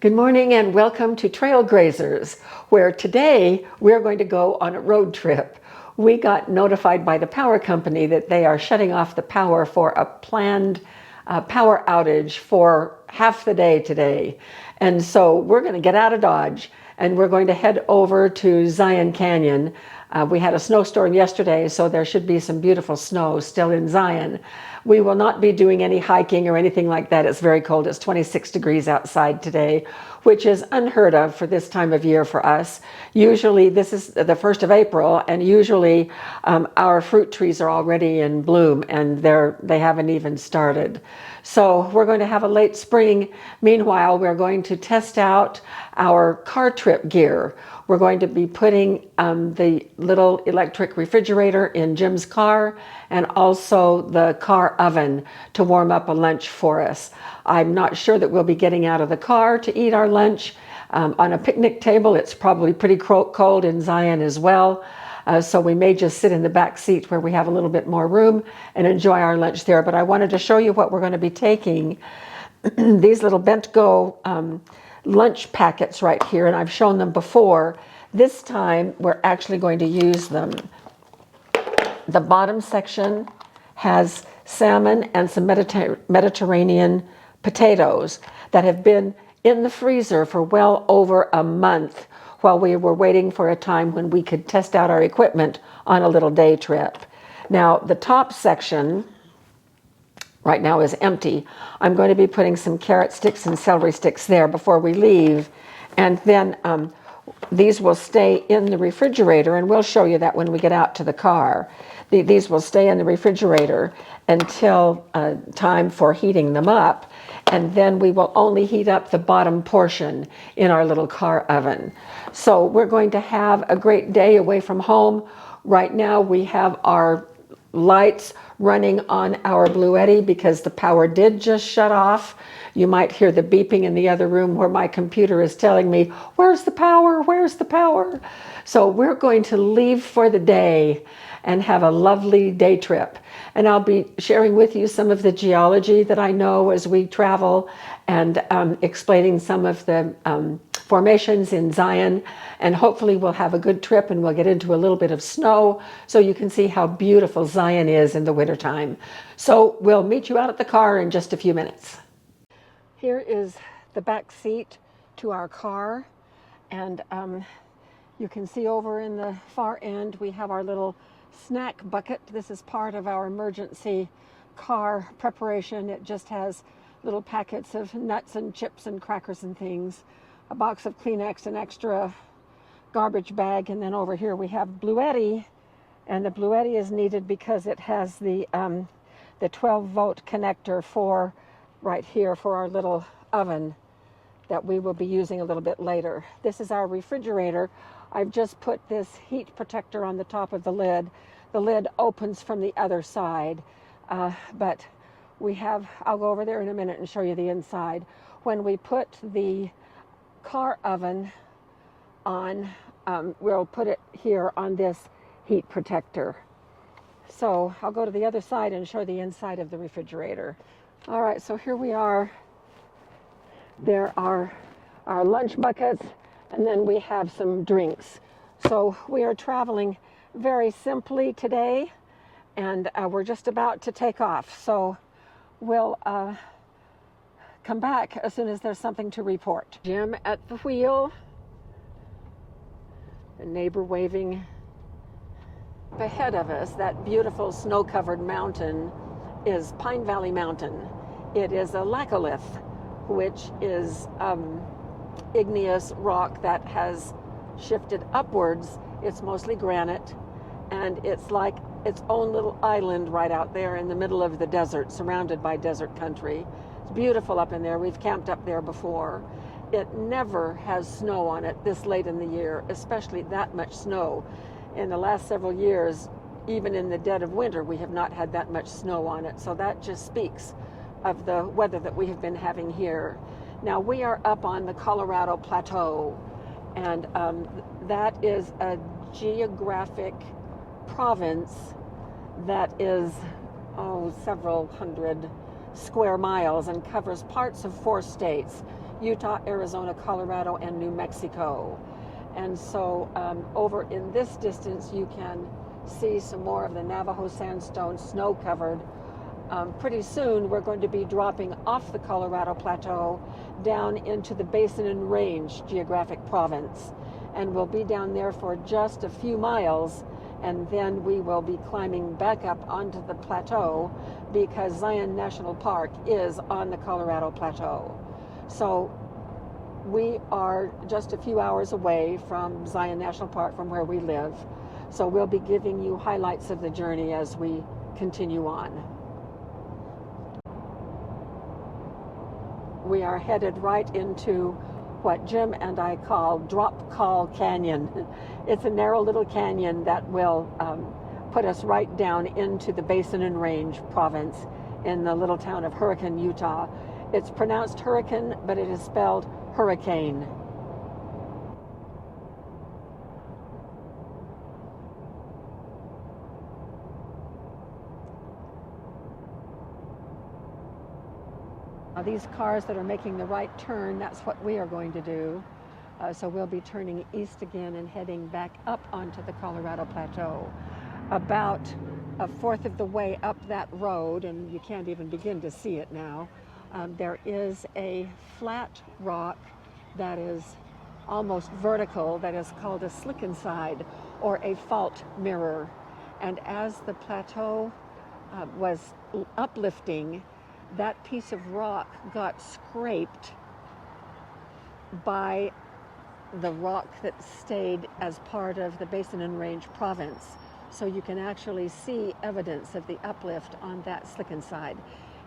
Good morning and welcome to Trail Grazers, where today we're going to go on a road trip. We got notified by the power company that they are shutting off the power for a planned power outage for half the day today. And so we're going to get out of Dodge and we're going to head over to Zion Canyon. We had a snowstorm yesterday, so there should be some beautiful snow still in Zion. We will not be doing any hiking or anything like that. It's very cold. It's 26 degrees outside today, which is unheard of for this time of year for us. Usually, this is the 1st of April, and usually our fruit trees are already in bloom, and they haven't even started. So we're going to have a late spring. Meanwhile, we're going to test out our car trip gear. We're going to be putting the little electric refrigerator in Jim's car and also the car oven to warm up a lunch for us. I'm not sure that we'll be getting out of the car to eat our lunch on a picnic table. It's probably pretty cold in Zion as well. So we may just sit in the back seat where we have a little bit more room and enjoy our lunch there. But I wanted to show you what we're going to be taking. These little Bent-Go lunch packets right here, and I've shown them before. This time we're actually going to use them. The bottom section has salmon and some Mediterranean potatoes that have been in the freezer for well over a month while we were waiting for a time when we could test out our equipment on a little day trip. Now, the top section right now is empty. I'm going to be putting some carrot sticks and celery sticks there before we leave. And then these will stay in the refrigerator, and we'll show you that when we get out to the car. These will stay in the refrigerator until time for heating them up. And then we will only heat up the bottom portion in our little car oven. So we're going to have a great day away from home. Right now we have our lights running on our Bluetti because the power did just shut off. You might hear the beeping in the other room where my computer is telling me, "Where's the power? Where's the power?" So we're going to leave for the day and have a lovely day trip. And I'll be sharing with you some of the geology that I know as we travel and explaining some of the formations in Zion. And hopefully we'll have a good trip and we'll get into a little bit of snow so you can see how beautiful Zion is in the wintertime. So we'll meet you out at the car in just a few minutes. Here is the back seat to our car. And you can see over in the far end we have our little snack bucket. This is part of our emergency car preparation. It just has little packets of nuts and chips and crackers and things, a box of Kleenex, an extra garbage bag, and then over here we have Bluetti, and the Bluetti is needed because it has the 12-volt connector for right here for our little oven that we will be using a little bit later. This is our refrigerator. I've just put this heat protector on the top of the lid. The lid opens from the other side, but I'll go over there in a minute and show you the inside. When we put the car oven on, we'll put it here on this heat protector. So I'll go to the other side and show the inside of the refrigerator. All right, so here we are. There are our lunch buckets, and then we have some drinks. So we are traveling very simply today, and we're just about to take off. So we'll come back as soon as there's something to report. Jim at the wheel, the neighbor waving. Ahead of us, that beautiful snow-covered mountain is Pine Valley Mountain. It is a laccolith, which is igneous rock that has shifted upwards. It's mostly granite, and it's like its own little island right out there in the middle of the desert, surrounded by desert country. It's beautiful up in there. We've camped up there before. It never has snow on it this late in the year, especially that much snow. In the last several years, even in the dead of winter, we have not had that much snow on it. So that just speaks of the weather that we have been having here. Now we are up on the Colorado Plateau, and that is a geographic province that is several hundred square miles and covers parts of 4 states. Utah, Arizona, Colorado, and New Mexico. And so over in this distance, you can see some more of the Navajo sandstone, snow-covered. Pretty soon, we're going to be dropping off the Colorado Plateau down into the Basin and Range geographic province. And we'll be down there for just a few miles, and then we will be climbing back up onto the plateau because Zion National Park is on the Colorado Plateau. So we are just a few hours away from Zion National Park from where we live. So we'll be giving you highlights of the journey as we continue on. We are headed right into what Jim and I call Drop Call Canyon. It's a narrow little canyon that will put us right down into the Basin and Range province in the little town of Hurricane, Utah. It's pronounced Hurricane, but it is spelled Hurricane. Now these cars that are making the right turn, that's what we are going to do. So we'll be turning east again and heading back up onto the Colorado Plateau. About a fourth of the way up that road, and you can't even begin to see it now, there is a flat rock that is almost vertical that is called a slickenside or a fault mirror. And as the plateau was uplifting, that piece of rock got scraped by the rock that stayed as part of the Basin and Range province. So you can actually see evidence of the uplift on that slickenside.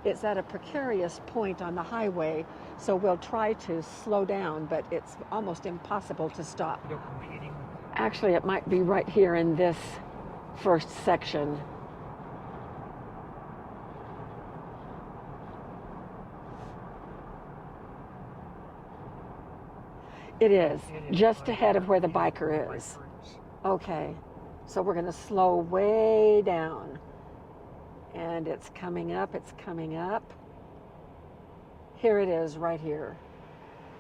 It's at a precarious point on the highway, so we'll try to slow down, but it's almost impossible to stop. Actually, it might be right here in this first section. It is just ahead of where the biker is. Okay, so we're going to slow way down. And it's coming up, it's coming up. Here it is, right here.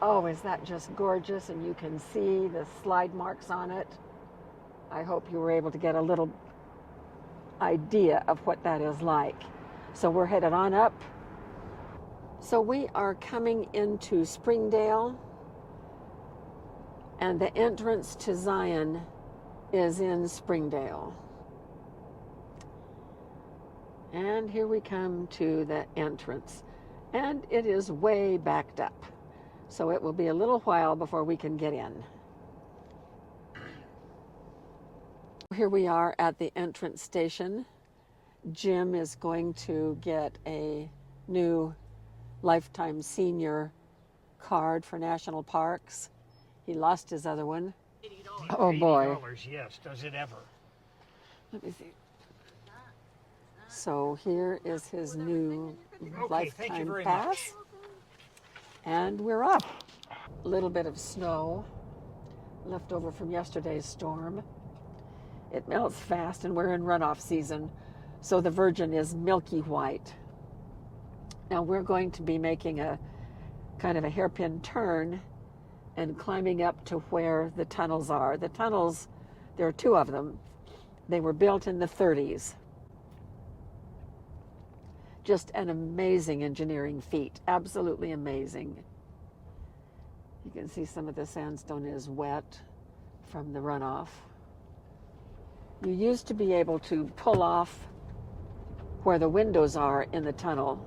Oh, is that just gorgeous? And you can see the slide marks on it. I hope you were able to get a little idea of what that is like. So we're headed on up. So we are coming into Springdale. And the entrance to Zion is in Springdale. And here we come to the entrance. And it is way backed up. So it will be a little while before we can get in. Here we are at the entrance station. Jim is going to get a new Lifetime Senior card for national parks. He lost his other one. Oh boy. $80, yes, does it ever. Let me see. So here is his new Lifetime Pass. And we're up. A little bit of snow left over from yesterday's storm. It melts fast and we're in runoff season. So the Virgin is milky white. Now we're going to be making a kind of a hairpin turn and climbing up to where the tunnels are. The tunnels, there are two of them. They were built in the 30s. Just an amazing engineering feat, absolutely amazing. You can see some of the sandstone is wet from the runoff. You used to be able to pull off where the windows are in the tunnel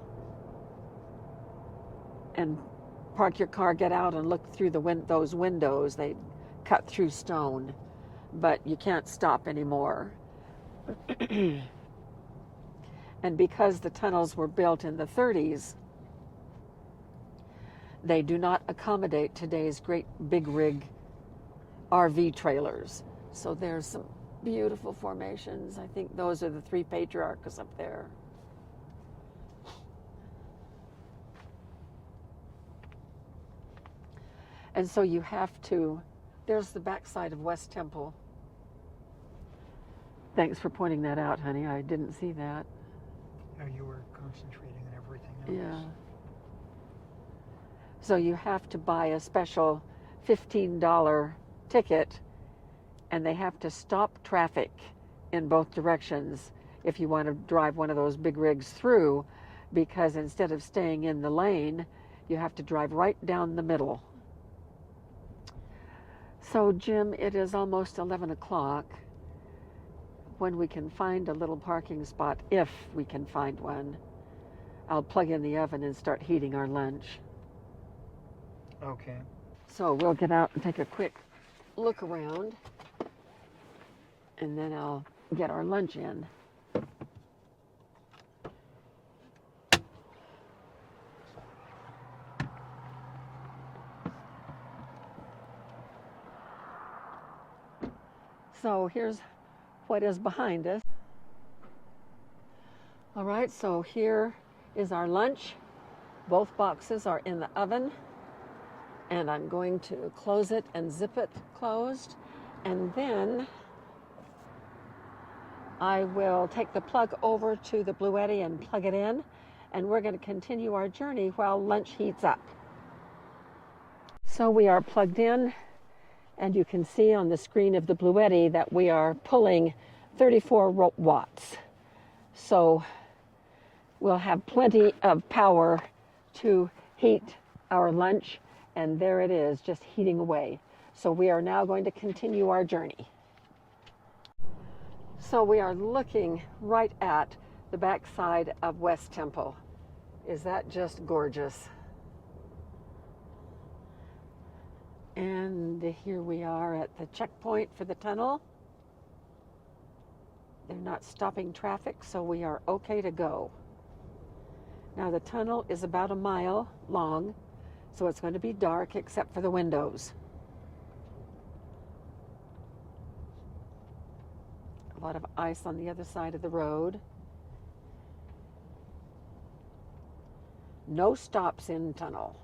and park your car, get out and look through those windows. They cut through stone, but you can't stop anymore. And because the tunnels were built in the 30s, they do not accommodate today's great big rig RV trailers. So there's some beautiful formations. I think those are the three patriarchs up there. And so you have to, there's the backside of West Temple. Thanks for pointing that out, honey. I didn't see that. You were concentrating on everything else. Yeah. So you have to buy a special $15 ticket, and they have to stop traffic in both directions if you want to drive one of those big rigs through, because instead of staying in the lane, you have to drive right down the middle. So, Jim, it is almost 11 o'clock. When we can find a little parking spot, if we can find one, I'll plug in the oven and start heating our lunch. Okay. So we'll get out and take a quick look around, and then I'll get our lunch in. So here's what is behind us. All right, so here is our lunch. Both boxes are in the oven, and I'm going to close it and zip it closed, and then I will take the plug over to the Bluetti and plug it in, and we're going to continue our journey while lunch heats up. So we are plugged in, and you can see on the screen of the Bluetti that we are pulling 34 watts. So we'll have plenty of power to heat our lunch, and there it is, just heating away. So we are now going to continue our journey. So we are looking right at the backside of West Temple. Is that just gorgeous? And here we are at the checkpoint for the tunnel. They're not stopping traffic, so we are okay to go. Now the tunnel is about a mile long, so it's going to be dark except for the windows. A lot of ice on the other side of the road. No stops in tunnel,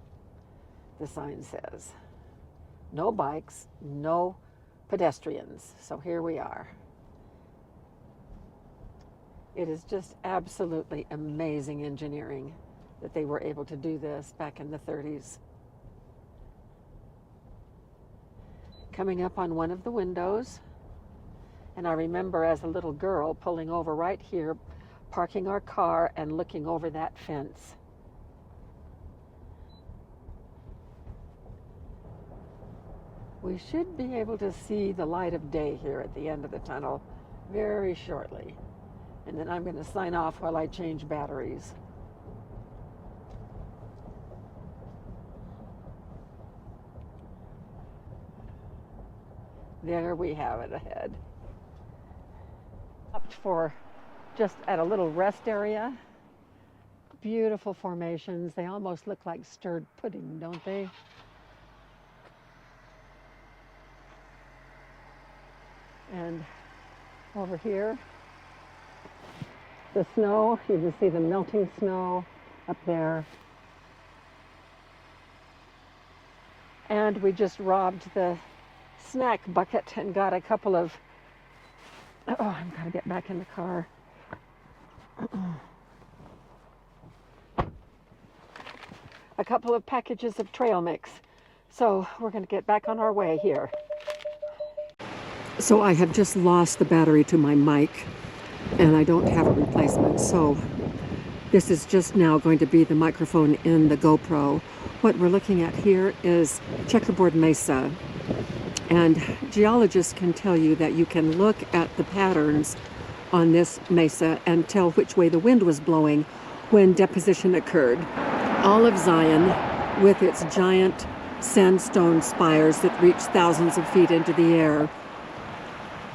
the sign says. No bikes, no pedestrians. So here we are. It is just absolutely amazing engineering that they were able to do this back in the 30s. Coming up on one of the windows, and I remember as a little girl pulling over right here, parking our car and looking over that fence. We should be able to see the light of day here at the end of the tunnel very shortly. And then I'm going to sign off while I change batteries. There we have it ahead. Up for just at a little rest area. Beautiful formations. They almost look like stirred pudding, don't they? And over here, the snow, you can see the melting snow up there. And we just robbed the snack bucket and got a couple of, oh, I've got to get back in the car. A couple of packages of trail mix. So we're going to get back on our way here. So I have just lost the battery to my mic, and I don't have a replacement. So this is just now going to be the microphone in the GoPro. What we're looking at here is Checkerboard Mesa. And geologists can tell you that you can look at the patterns on this mesa and tell which way the wind was blowing when deposition occurred. All of Zion, with its giant sandstone spires that reach thousands of feet into the air,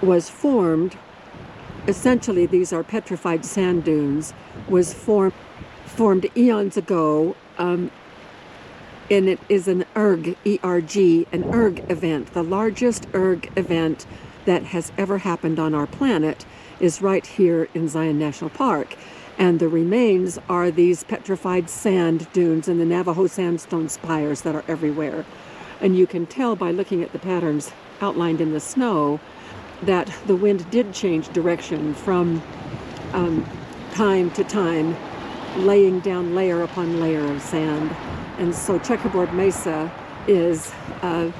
was formed. Essentially, these are petrified sand dunes, was formed eons ago, and it is an ERG, E-R-G, an ERG event. The largest ERG event that has ever happened on our planet is right here in Zion National Park. And the remains are these petrified sand dunes and the Navajo sandstone spires that are everywhere. And you can tell by looking at the patterns outlined in the snow that the wind did change direction from time to time, laying down layer upon layer of sand. And so Checkerboard Mesa is a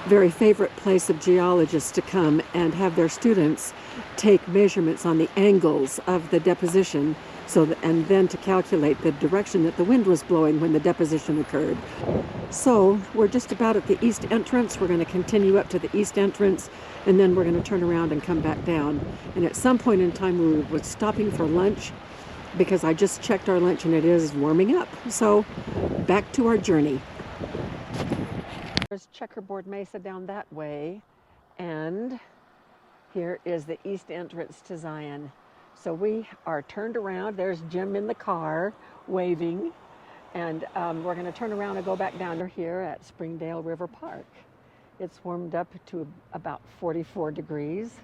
very favorite place of geologists to come and have their students take measurements on the angles of the deposition, and then to calculate the direction that the wind was blowing when the deposition occurred. So we're just about at the east entrance. We're going to continue up to the east entrance, and then we're going to turn around and come back down. And at some point in time we were stopping for lunch, because I just checked our lunch and it is warming up. So back to our journey. There's Checkerboard Mesa down that way, and here is the east entrance to Zion. So we are turned around. There's Jim in the car waving, and we're going to turn around and go back down here at Springdale River Park. It's warmed up to about 44 degrees.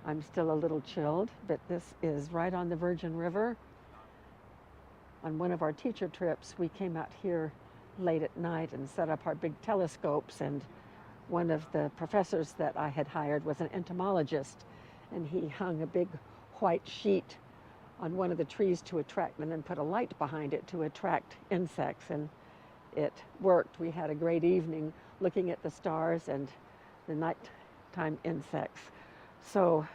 I'm still a little chilled, but this is right on the Virgin River. On one of our teacher trips, we came out here late at night and set up our big telescopes, and one of the professors that I had hired was an entomologist, and he hung a big white sheet on one of the trees to attract, and then put a light behind it to attract insects, and it worked. We had a great evening looking at the stars and the nighttime insects. So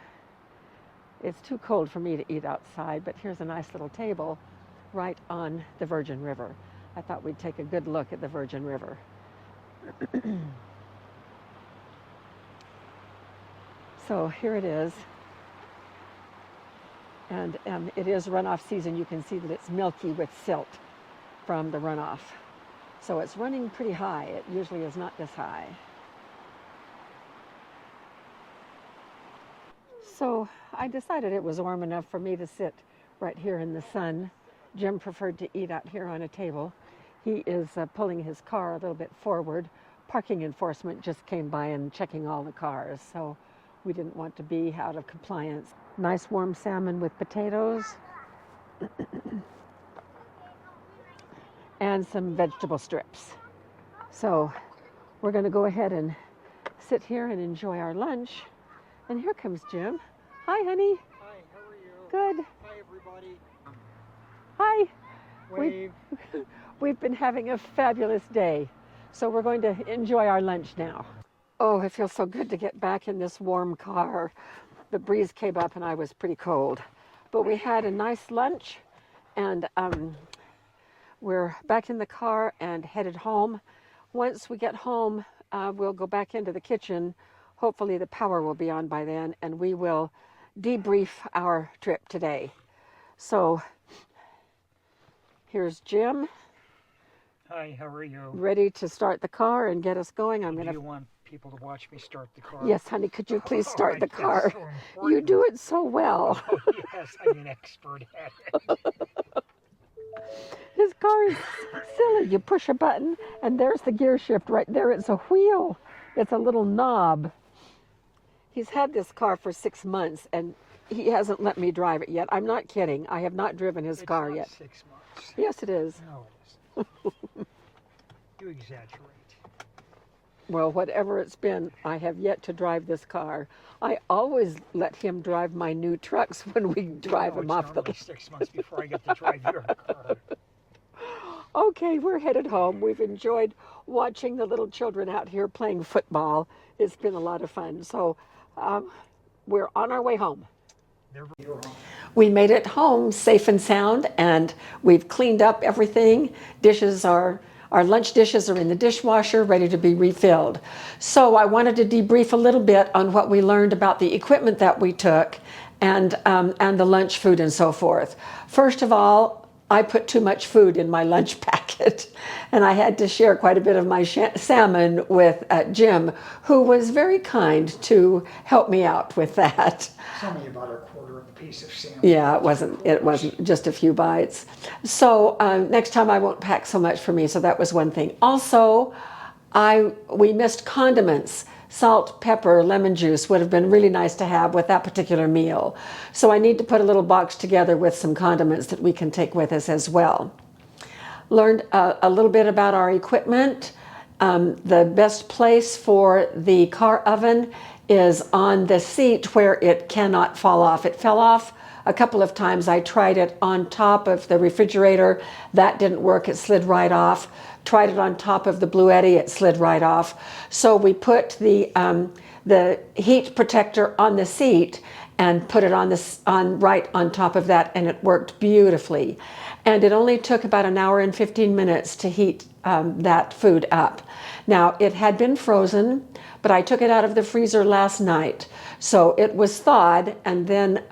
it's too cold for me to eat outside, but here's a nice little table right on the Virgin River. I thought we'd take a good look at the Virgin River. So here it is. And it is runoff season. You can see that it's milky with silt from the runoff. So it's running pretty high. It usually is not this high. So I decided it was warm enough for me to sit right here in the sun. Jim preferred to eat out here on a table. He is pulling his car a little bit forward. Parking enforcement just came by and checking all the cars, so we didn't want to be out of compliance. Nice warm salmon with potatoes and some vegetable strips. So we're going to go ahead and sit here and enjoy our lunch. And here comes Jim. Hi, honey. Hi, how are you? Good. Hi, everybody. Hi. Wave. We've been having a fabulous day, so we're going to enjoy our lunch now. Oh, it feels so good to get back in this warm car. The breeze came up and I was pretty cold, but we had a nice lunch, and we're back in the car and headed home. Once we get home, we'll go back into the kitchen. Hopefully the power will be on by then, and we will debrief our trip today. So here's Jim. Hi, how are you? Ready to start the car and get us going. Do you want people to watch me start the car? Yes, honey, could you please start the car? So you do it so well. Oh, yes, I'm an expert at it. This car is silly. You push a button and there's the gear shift right there. It's a wheel. It's a little knob. He's had this car for 6 months and he hasn't let me drive it yet. I'm not kidding. I have not driven his car yet. 6 months. Yes, it is. No, it isn't. You exaggerate. Well, whatever it's been, I have yet to drive this car. I always let him drive my new trucks when we drive them off the... It's 6 months before I get to drive your car. Okay, we're headed home. We've enjoyed watching the little children out here playing football. It's been a lot of fun. So we're on our way home. We made it home safe and sound, and we've cleaned up everything. Our lunch dishes are in the dishwasher, ready to be refilled. So I wanted to debrief a little bit on what we learned about the equipment that we took and the lunch food and so forth. First of all, I put too much food in my lunch packet, and I had to share quite a bit of my salmon with Jim, who was very kind to help me out with that. It's only about a quarter of a piece of salmon. Yeah, it wasn't just a few bites. So next time I won't pack so much for me, so that was one thing. Also, we missed condiments. Salt, pepper, lemon juice would have been really nice to have with that particular meal. So I need to put a little box together with some condiments that we can take with us as well. Learned a little bit about our equipment. The best place for the car oven is on the seat where it cannot fall off. It fell off A couple of times I tried it on top of the refrigerator. That didn't work. It slid right off. Tried it on top of the Bluetti. It slid right off. So we put the heat protector on the seat and put it right on top of that, and it worked beautifully. And it only took about an hour and 15 minutes to heat that food up. Now, it had been frozen, but I took it out of the freezer last night. So it was thawed and then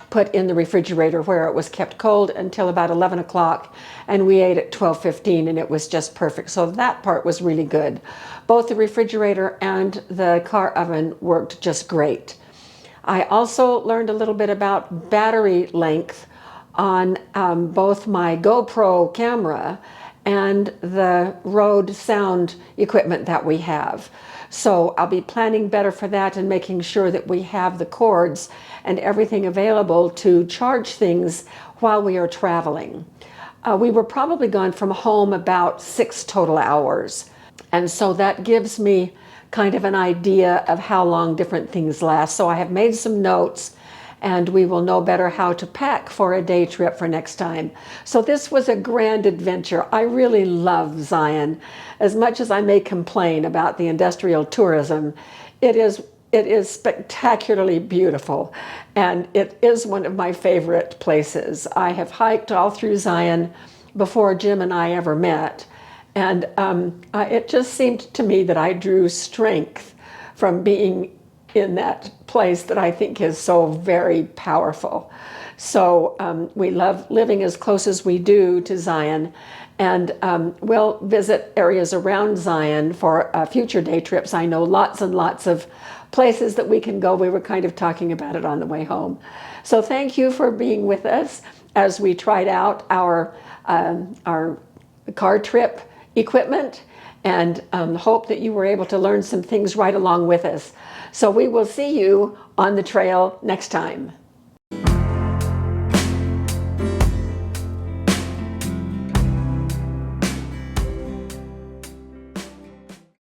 put in the refrigerator where it was kept cold until about 11 o'clock. And we ate at 12:15, and it was just perfect. So that part was really good. Both the refrigerator and the car oven worked just great. I also learned a little bit about battery length on both my GoPro camera and the Rode sound equipment that we have. So I'll be planning better for that and making sure that we have the cords and everything available to charge things while we are traveling. We were probably gone from home about 6 total hours. And so that gives me kind of an idea of how long different things last. So I have made some notes, and we will know better how to pack for a day trip for next time. So this was a grand adventure. I really love Zion. As much as I may complain about the industrial tourism, it is spectacularly beautiful, and it is one of my favorite places. I have hiked all through Zion before Jim and I ever met, and it just seemed to me that I drew strength from being in that place that I think is so very powerful. So we love living as close as we do to Zion, and we'll visit areas around Zion for future day trips. I know lots and lots of places that we can go. We were kind of talking about it on the way home. So thank you for being with us as we tried out our car trip equipment, and hope that you were able to learn some things right along with us. So we will see you on the trail next time.